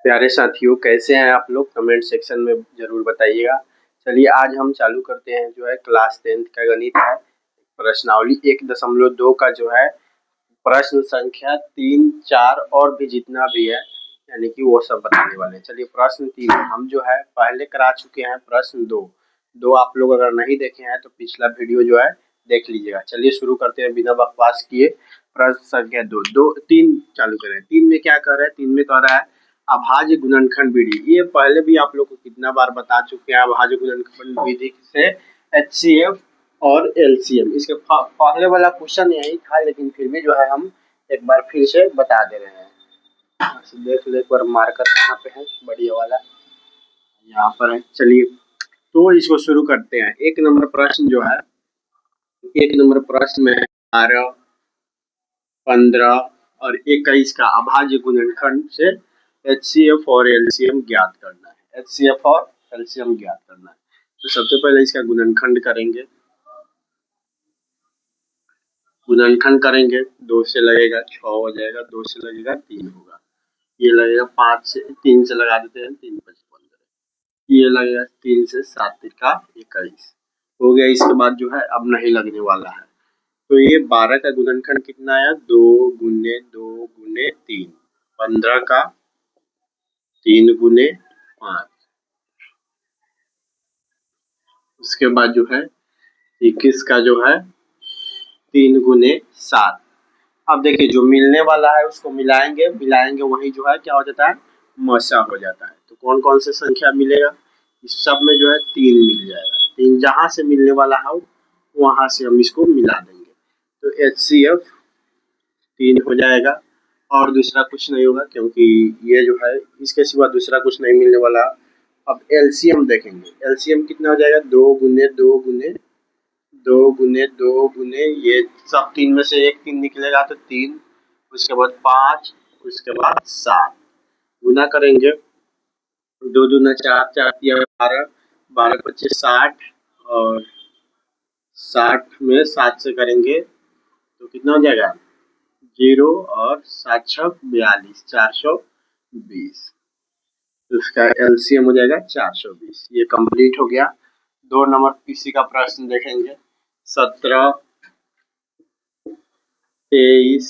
प्यारे साथियों, कैसे हैं आप लोग? कमेंट सेक्शन में ज़रूर बताइएगा। चलिए आज हम चालू करते हैं जो है क्लास 10th का गणित है। प्रश्नावली 1.2 का जो है प्रश्न संख्या 3, 4 और भी जितना भी है यानी कि वो सब बताने वाले हैं। चलिए प्रश्न 3 हम जो है पहले करा चुके हैं। प्रश्न 2 आप लोग अगर नहीं देखे हैं तो पिछला वीडियो जो है देख लीजिएगा। चलिए शुरू करते हैं बिना बकवास किए। प्रश्न संख्या 3 चालू करें। 3 में क्या कर रहे हैं? 3 में कह रहा है अभाज्य गुणनखंड विधि। ये पहले भी आप लोग को कितना बार बता चुके हैं। अभाज्य गुणनखंड विधि से एचसीएफ और एलसीएम, इसके पहले वाला क्वेश्चन यही था, लेकिन फिर भी जो है हम एक बार फिर से बता दे रहे हैं। देख लो एक बार मार्कर कहाँ पे है, बढ़िया वाला यहाँ पर है। चलिए तो इसको शुरू करते हैं। एक नंबर प्रश्न जो है, एक नंबर प्रश्न में 12, 15 और 21 का अभाज्य गुणनखंड से एचसीएफ और एलसीएम ज्ञात करना है। एचसीएफ और एलसीएम ज्ञात करना है। तो सबसे पहले इसका गुणनखंड करेंगे। गुणनखंड करेंगे, 2 से लगेगा 6 हो जाएगा, 2 से लगेगा 3 होगा, ये लगेगा 5 से 3 से लगा देते हैं, 3 5 15, ये लगेगा 3 से 7 तिरका 21 हो गया। इसके बाद जो है अब नहीं लगने वाला है। तो ये 12 का गुणनखंड कितना आया? 2 गुने 2 गुने 3, 15 का 3 गुने 5, उसके बाद जो है 21 का जो है 3 गुने 7। अब देखिए जो मिलने वाला है उसको मिलाएंगे, मिलाएंगे वही जो है क्या हो जाता है? मसा हो जाता है। तो कौन कौन से संख्या मिलेगा? इस सब में जो है 3 मिल जाएगा। 3 जहां से मिलने वाला है वहां से हम इसको मिला देंगे। तो HCF 3 हो जाएगा और दूसरा कुछ नहीं होगा, क्योंकि ये जो है इसके सिवा दूसरा कुछ नहीं मिलने वाला। अब एलसीएम देखेंगे। एलसीएम कितना हो जाएगा? 2 गुने 2 गुने 2 गुने 2 गुने, ये सब 3 में से एक 3 निकलेगा तो 3, उसके बाद 5, उसके बाद 7 गुना करेंगे। 2 दूना 4, 4 तिया 12, 12 पच्चीस 60 और 60 में 7 से करेंगे तो कितना हो जाएगा? 0 और 7 छक 42, 420। इसका एलसीएम हो जाएगा 420। ये कंप्लीट हो गया। 2 नंबर पीसी का प्रश्न देखेंगे। 17, 23,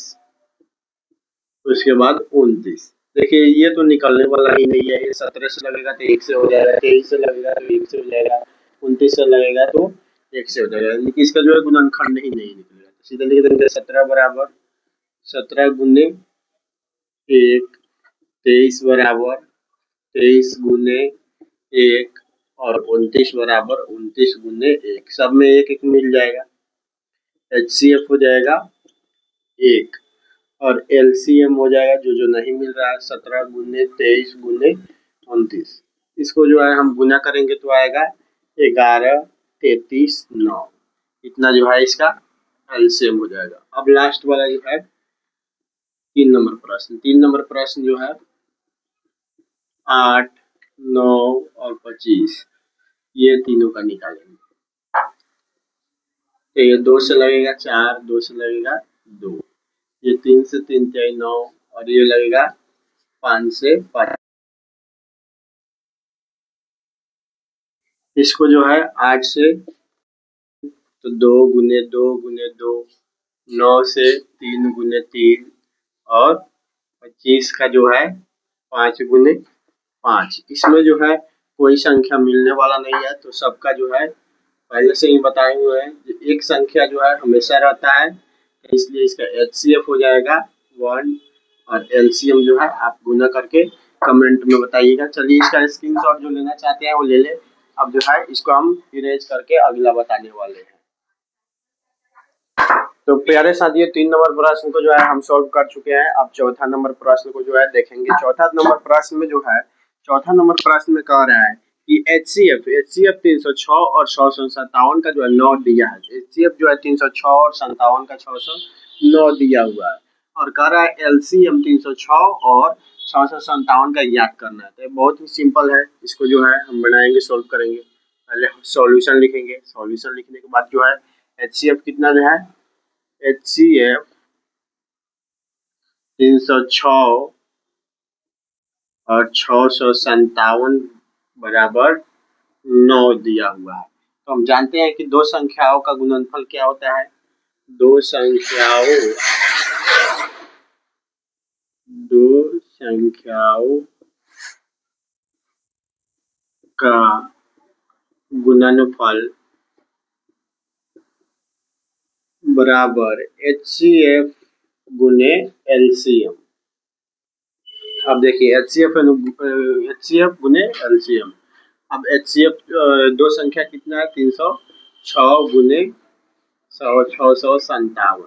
उसके बाद 29। देखिए ये तो निकलने वाला ही नहीं है। ये 17 से लगेगा तो 1 से हो जाएगा, 23 से लगेगा तो 1 से हो जाएगा, 29 से लगेगा तो 1 से हो जाएगा, यानी कि इसका जो है गुणनखंड ही नहीं निकलेगा। तो सीधे लिख देंगे 17 बराबर 17 गुने 1, 23 बराबर 23 गुने 1 और 29 बराबर 29 गुने 1। सब में 1 1 मिल जाएगा। HCF हो जाएगा 1 और एलसीएम हो जाएगा जो नहीं मिल रहा है 17 गुने 23 गुने 29। इसको जो है हम गुना करेंगे तो आएगा 11, 33, 9। इतना जो है इसका एलसीएम हो जाएगा। अब लास्ट वाला जो है 3 नंबर प्रश्न। 3 नंबर प्रश्न जो है 8, 9 और 25, ये तीनों का निकालेंगे। तो ये 2 से लगेगा 4, 2 से लगेगा 2, ये 3 से 3 तिहाई 9 और ये लगेगा 5 से 5। इसको जो है 8 से तो 2 गुने 2 गुने 2, 9 से 3 गुने 3 और 25 का जो है 5 गुने 5। इसमें जो है कोई संख्या मिलने वाला नहीं है, तो सबका जो है पहले से ही बताए हुए हैं। एक संख्या जो है हमेशा रहता है, इसलिए इसका HCF हो जाएगा 1 और LCM जो है आप गुना करके कमेंट में बताइएगा। चलिए इसका स्क्रीनशॉट जो लेना चाहते हैं वो ले ले। अब जो है इसको हम इरेज करके अगला बताने वाले हैं। तो प्यारे साथियों 3 नंबर प्रश्न को जो है हम सॉल्व कर चुके हैं। अब चौथा नंबर प्रश्न को जो है देखेंगे। चौथा नंबर प्रश्न में जो है, चौथा नंबर प्रश्न में कह रहा है कि HCF 306 और 657 का जो है 9 दिया है। HCF जो है 306 और 57 का 609 दिया हुआ है और कह रहा है LCM 306 और 657 का ज्ञात करना है। तो बहुत ही सिंपल है, इसको जो है हम बनाएंगे, सोल्व करेंगे। पहले सॉल्यूशन लिखेंगे, सॉल्यूशन लिखने के बाद जो है HCF कितना जो है, HCF 306 और 657 बराबर 9 दिया हुआ है। तो हम जानते हैं कि दो संख्याओं का गुणनफल क्या होता है। दो संख्याओं का गुणनफल बराबर HCF गुने LCM। अब देखिए HCF गुने LCM। अब HCF दो संख्या कितना है 306 गुने 657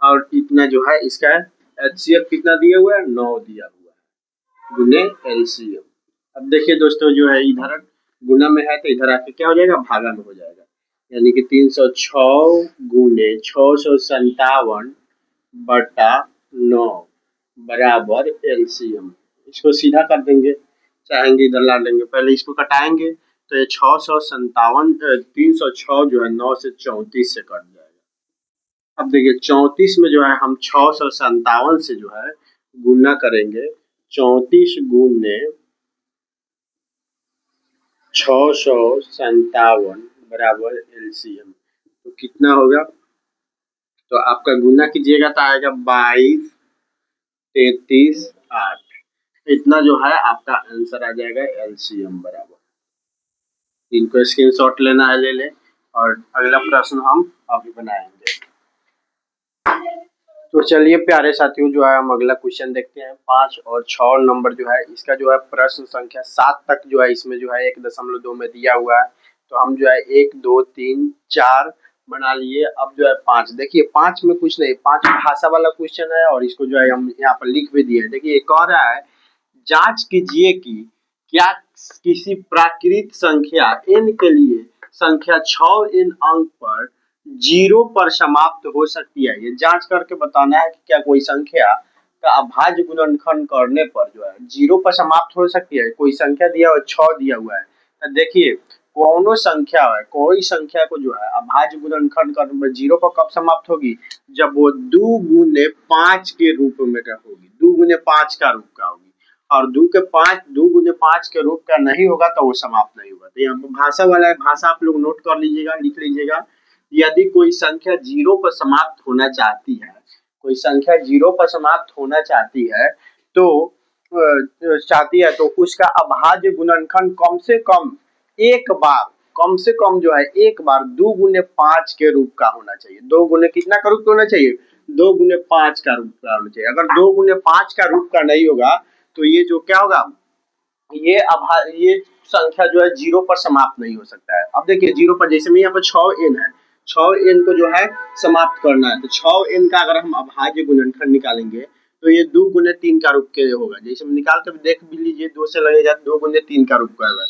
और इतना जो है इसका HCF कितना दिया हुआ है 9 दिया हुआ है गुने LCM। अब देखिए दोस्तों जो है इधर गुना में है तो इधर आके क्या हो जाएगा भागा में हो जाएगा, यानी कि 306 गुने 657 बटा 9 बराबर LCM। इसको सीधा कर देंगे, चाहेंगे इधर ला लेंगे, पहले इसको कटाएंगे तो ये 657 306 जो है 9 से 34 से कट जाएगा। अब देखिए 34 में जो है हम 657 से जो है गुना करेंगे, 34 गुने 657 बराबर LCM तो कितना होगा, तो आपका गुना कीजिएगा तो आएगा 22 33 8। इतना जो है आपका आंसर आ जाएगा LCM बराबर। इनको स्क्रीनशॉट लेना है ले ले और अगला प्रश्न हम अभी बनाएंगे। तो चलिए प्यारे साथियों जो है हम अगला क्वेश्चन देखते हैं। 5 और 6 नंबर जो है इसका जो है प्रश्न संख्या 7 तक जो है इसमें जो है 1.2 में दिया हुआ है। तो हम जो है 1 2 3 4 बना लिए। अब जो है 5, देखिए 5 में कुछ नहीं, 5 भाषा वाला क्वेश्चन है और इसको जो है हम यहाँ पर लिख भी दिए। देखिए कह रहा है जांच कीजिए कि क्या किसी प्राकृत संख्या n के लिए संख्या 6n अंक पर 0 पर समाप्त हो सकती है। ये जांच करके बताना है कि क्या कोई संख्या का अभाज्य गुणनखंड करने पर जो है 0 पर समाप्त हो सकती है। कोई संख्या दिया हुआ 6 दिया हुआ है, तो देखिए कोनो संख्या है, कोई संख्या को जो है अभाज्य गुणनखंड करने पर 0 पर कब समाप्त होगी, जब वो 2 गुने 5 के रूप में होगी, 2 गुने 5 का रूप का होगी। और 2 गुने 5 के रूप का नहीं होगा तो वो समाप्त नहीं होगा। तो यहाँ भाषा वाला है, भाषा आप लोग नोट कर लीजिएगा, लिख लीजिएगा। यदि कोई संख्या 0 पर समाप्त होना चाहती है, कोई संख्या 0 पर समाप्त होना चाहती है तो उसका अभाज्य गुणनखंड कम से कम एक बार, कम से कम जो है एक बार 2 गुने 5 के रूप का होना चाहिए। 2 गुने कितना का रूप का होना चाहिए, 2 गुने 5 का रूप का होना चाहिए। अगर 2 गुने 5 का रूप का नहीं होगा तो ये जो क्या होगा, ये संख्या जो है 0 पर समाप्त नहीं हो सकता है। अब देखिए 0 पर, जैसे में यहाँ पर 6n है, 6n को जो है समाप्त करना है, तो 6n का अगर हम अभाज्य गुणनखंड निकालेंगे तो ये 2 गुने 3 का रूप के होगा। जैसे निकाल कर देख भी लीजिए, 2 से लगेगा 2 गुने 3 का रूप का होगा।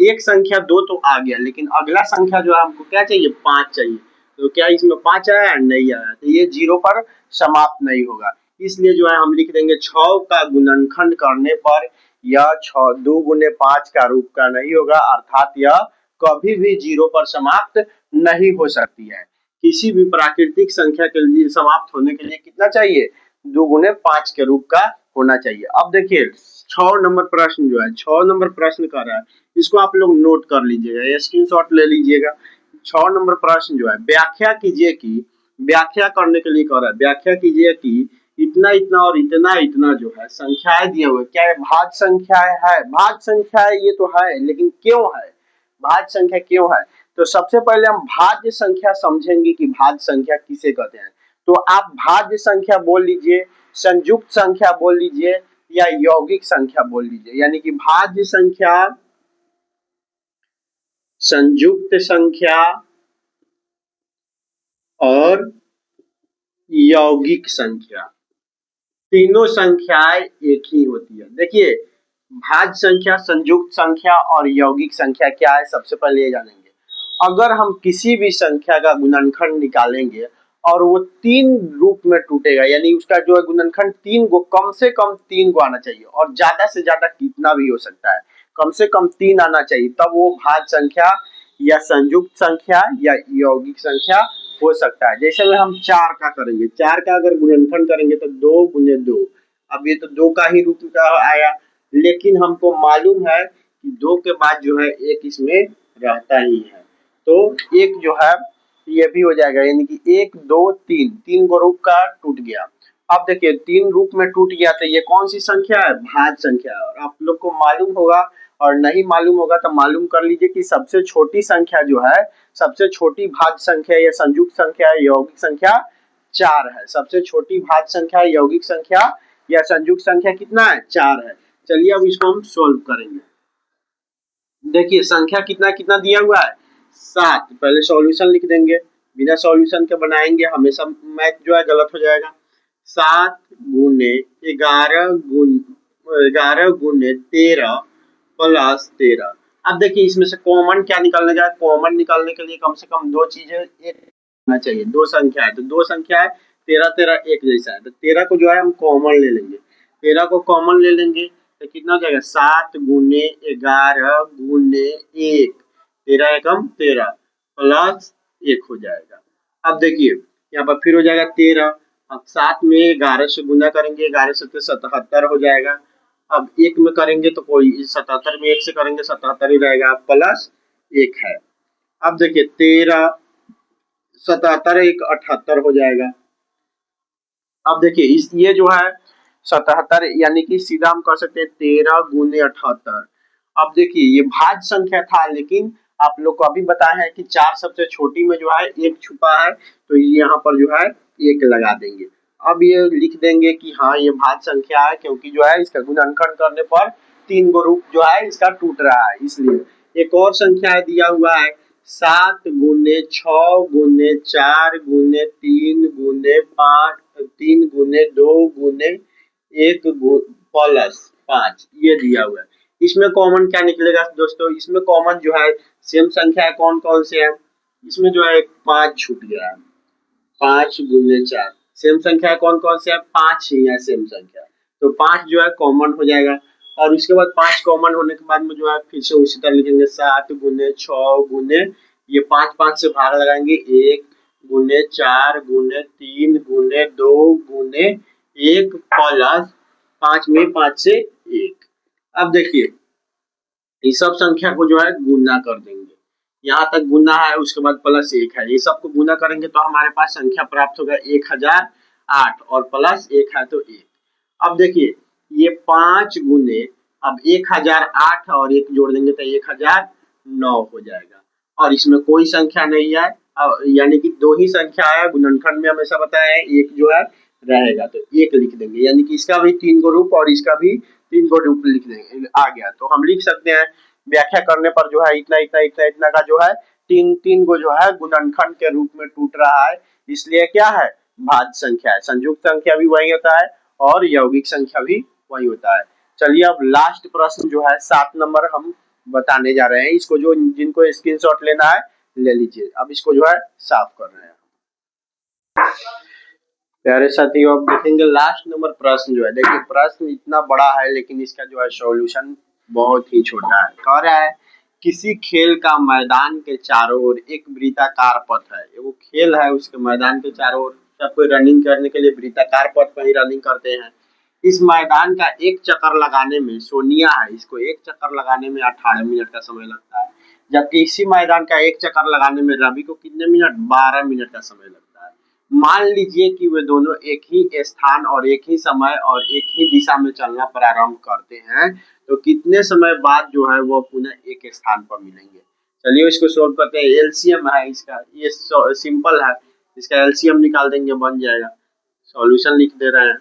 एक संख्या 2 तो आ गया, लेकिन अगला संख्या जो है हमको क्या चाहिए, 5 चाहिए। तो क्या इसमें 5 आया, नहीं आया, तो ये 0 पर समाप्त नहीं होगा। इसलिए जो है हम लिख देंगे 6 का गुणनखंड करने पर यह 2 गुने 5 का रूप का नहीं होगा, अर्थात यह कभी भी 0 पर समाप्त नहीं हो सकती है। किसी भी प्राकृतिक संख्या के लिए समाप्त होने के लिए कितना चाहिए, 2 गुने 5 के रूप का होना चाहिए। अब देखिए 6 नंबर प्रश्न जो है, 6 नंबर प्रश्न कर रहा है, इसको आप लोग नोट कर लीजिएगा, स्क्रीनशॉट ले लीजिएगा। 6 नंबर प्रश्न जो है, व्याख्या कीजिए कि, व्याख्या करने के लिए कह रहा है, व्याख्या कीजिए कि इतना इतना और इतना इतना जो है संख्याएं दिए हुए, क्या ये भाज्य संख्याएं है, भाज्य संख्याएं ये तो है, लेकिन क्यों है, भाज्य संख्या क्यों है। तो सबसे पहले हम भाज्य संख्या समझेंगे कि भाज्य संख्या किसे कहते हैं। तो आप भाज्य संख्या बोल लीजिए, संयुक्त संख्या बोल लीजिए या यौगिक संख्या बोल लीजिए। यानी कि भाज्य संख्या, संयुक्त संख्या और यौगिक संख्या, तीनों संख्याएं एक ही होती है। देखिए भाज्य संख्या, संयुक्त संख्या और यौगिक संख्या क्या है, सबसे पहले ये जानेंगे। अगर हम किसी भी संख्या का गुणनखंड निकालेंगे और वो 3 रूप में टूटेगा, यानी उसका जो है गुणनखंड 3 को, कम से कम 3 को आना चाहिए, और ज्यादा से ज्यादा कितना भी हो सकता है, कम से कम 3 आना चाहिए, तब वो भाज्य संख्या या संयुक्त संख्या या यौगिक संख्या हो सकता है। जैसे में हम 4 का करेंगे, 4 का अगर गुणनखंड करेंगे तो 2 गुने 2, अब ये तो 2 का ही रूप का आया, लेकिन हमको मालूम है कि 2 के बाद जो है 1 इसमें रहता ही है। तो एक जो है ये भी हो जाएगा, यानी कि 1 2 3 3 गो रूप का टूट गया। अब देखिए 3 रूप में टूट गया तो ये कौन सी संख्या है? भाज्य संख्या है। और आप लोग को मालूम होगा, और नहीं मालूम होगा तो मालूम कर लीजिए कि सबसे छोटी संख्या जो है, सबसे छोटी भाज्य संख्या या संयुक्त संख्या या यौगिक संख्या 4 है। सबसे छोटी भाज्य संख्या, यौगिक संख्या या संयुक्त संख्या कितना है? 4 है। चलिए अब इसको हम सोल्व करेंगे। देखिए संख्या कितना कितना दिया हुआ है? 7। पहले सॉल्यूशन लिख देंगे, बिना सॉल्यूशन के बनाएंगे हमेशा मैथ जो है गलत हो जाएगा। 7 गुने 11 गुने 13 प्लस 13। अब देखिए इसमें से कॉमन क्या निकालने का है? कॉमन निकालने के लिए कम से कम 2 चीजें एक होना चाहिए। 2 संख्या है तो 2 संख्या है, 13 13 एक जैसा है, तो 13 को जो है हम कॉमन ले लेंगे। 13 को कॉमन ले लेंगे तो कितना हो जाएगा? 7 गुने 11 गुने 1, 13 एकम 13 प्लस 1 हो जाएगा। अब देखिए यहाँ पर फिर हो जाएगा 13। अब 7 में 11 से गुना करेंगे, 11 से 77 हो जाएगा। अब 1 में करेंगे तो कोई 77 में 1 से करेंगे 77 ही रहेगा, प्लस 1 है। अब देखिए 13 77 1 78 हो जाएगा। अब देखिए इस ये जो है 77, यानी कि सीधा हम कह सकते हैं 13 गुने 78। अब देखिए ये भाज्य संख्या था, लेकिन आप लोग को अभी बताया है कि 4 सबसे छोटी में जो है 1 छुपा है, तो यहाँ पर जो है 1 लगा देंगे। अब ये लिख देंगे कि हाँ ये भाज्य संख्या है, क्योंकि जो है इसका गुणनखंड करने पर 3 गो रूप जो है इसका टूट रहा है, इसलिए। एक और संख्या दिया हुआ है 7 गुने 6 गुने 4 गुने 3 गुने 5, 3 गुने 2 गुने 1 प्लस 5, ये दिया हुआ है। इसमें कॉमन क्या निकलेगा दोस्तों? इसमें कॉमन जो है सेम संख्या है, कौन कौन से है? इसमें जो है 5 छूट गया है, 5 गुने 4। सेम संख्या कौन कौन से है? 5 ही है सेम संख्या, तो 5 जो है कॉमन हो जाएगा। और उसके बाद 5 कॉमन होने के बाद में जो है फिर से उसी तरह लिखेंगे 7 गुने 6 गुने, ये 5 5 से भाग लगाएंगे, 1 गुने 4 गुने 3 गुने 2 गुने 1 प्लस 5 में 5 से 1। अब देखिए इस सब संख्या को जो है गुना कर देंगे, यहाँ तक गुना है, उसके बाद प्लस 1 है, ये सबको गुना करेंगे तो हमारे पास संख्या प्राप्त होगा 1008, और प्लस 1 है तो 1। अब देखिए ये 5 गुने, अब 1008 और 1 जोड़ देंगे तो 1009 हो जाएगा। और इसमें कोई संख्या नहीं है, यानी कि 2 ही संख्या है, गुणनखंड में हमेशा बताया है 1 जो है रहेगा, तो 1 लिख देंगे, यानी कि इसका भी 3 गो रूप और इसका भी 3 गो रूप लिख देंगे, आ गया। तो हम लिख सकते हैं व्याख्या करने पर जो है इतना इतना इतना इतना का जो है 3 गो जो है गुणनखंड के रूप में टूट रहा है, इसलिए क्या है? भाज्य संख्या है। संयुक्त संख्या भी वही होता है और यौगिक संख्या भी वही होता है। चलिए अब लास्ट प्रश्न जो है 7 नंबर हम बताने जा रहे हैं, इसको जो जिनको स्क्रीनशॉट लेना है ले लीजिए। अब इसको जो है साफ कर रहे हैं। प्यारे साथियों अब देखेंगे लास्ट नंबर प्रश्न जो है, देखिए प्रश्न इतना बड़ा है लेकिन इसका जो है सॉल्यूशन बहुत ही छोटा है। कह रहा है किसी खेल का मैदान के चारों ओर एक वृत्ताकार पथ है, वो खेल है उसके मैदान के चारों ओर सब कोई रनिंग करने के लिए वृत्ताकार पथ पर ही रनिंग करते हैं। इस मैदान का एक चक्कर लगाने में, सोनिया है, इसको एक चक्कर लगाने में 18 मिनट का समय लगता है, जबकि इसी मैदान का एक चक्कर लगाने में रवि को कितने मिनट? 12 मिनट का समय लगता है। मान लीजिए कि वे दोनों एक ही स्थान और एक ही समय और एक ही दिशा में चलना प्रारंभ करते हैं, तो कितने समय बाद जो है वो पुनः एक स्थान पर मिलेंगे? चलिए इसको सोल्व करते हैं। एलसीएम है इसका, ये सिंपल है, इसका एलसीएम निकाल देंगे, बन जाएगा। सॉल्यूशन लिख दे रहे हैं।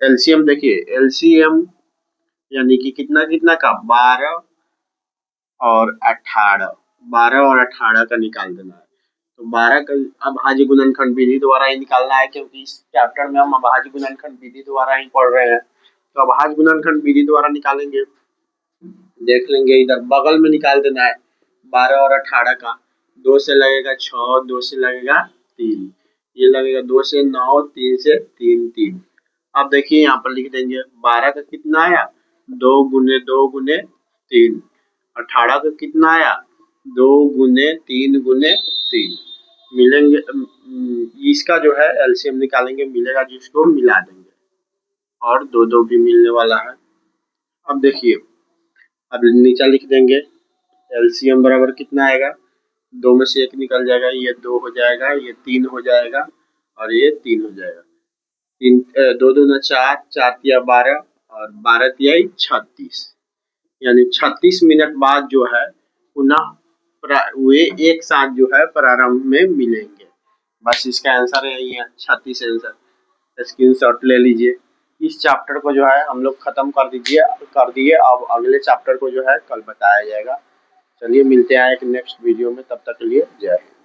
एलसीएम देखिए, एलसीएम यानी कि कितना कितना का? 12 और 18, 12 और 18 का निकाल देना है। तो 12 का अभाज्य गुणनखंड विधि द्वारा ही निकालना है, क्योंकि इस चैप्टर में हम अभाज्य गुणनखंड विधि द्वारा ही पढ़ रहे हैं। तो अभाज्य गुणनखंड विधि द्वारा निकालेंगे, देख लेंगे इधर बगल में निकाल देना है। 12 और 18 का 2 से लगेगा 6, 2 से लगेगा 3, ये लगेगा 2 से 9, 3 से 3 3। अब देखिए यहाँ पर लिख देंगे 12 का कितना आया? 2 गुने 2 गुने 3। 18 का कितना आया? 2 गुने 3 गुने 3। मिलेंगे इसका जो है एलसीएम निकालेंगे, मिलेगा जिसको मिला देंगे और 2 भी मिलने वाला है। अब देखिए, अब नीचे लिख देंगे एलसीएम बराबर कितना आएगा, 2 में से 1 निकल जाएगा, ये 2 हो जाएगा, ये 3 हो जाएगा और ये 3 हो जाएगा। 2 दूना 4, 4 तिया 12 और 12 तिया 36, यानी 36 मिनट बाद जो है पुनः वे एक साथ जो है प्रारंभ में मिलेंगे। बस इसका आंसर यही है, 36 आंसर। स्क्रीनशॉट ले लीजिए। इस चैप्टर को जो है हम लोग खत्म कर दिए। अब अगले चैप्टर को जो है कल बताया जाएगा। चलिए मिलते हैं एक नेक्स्ट वीडियो में, तब तक के लिए जय हिंद।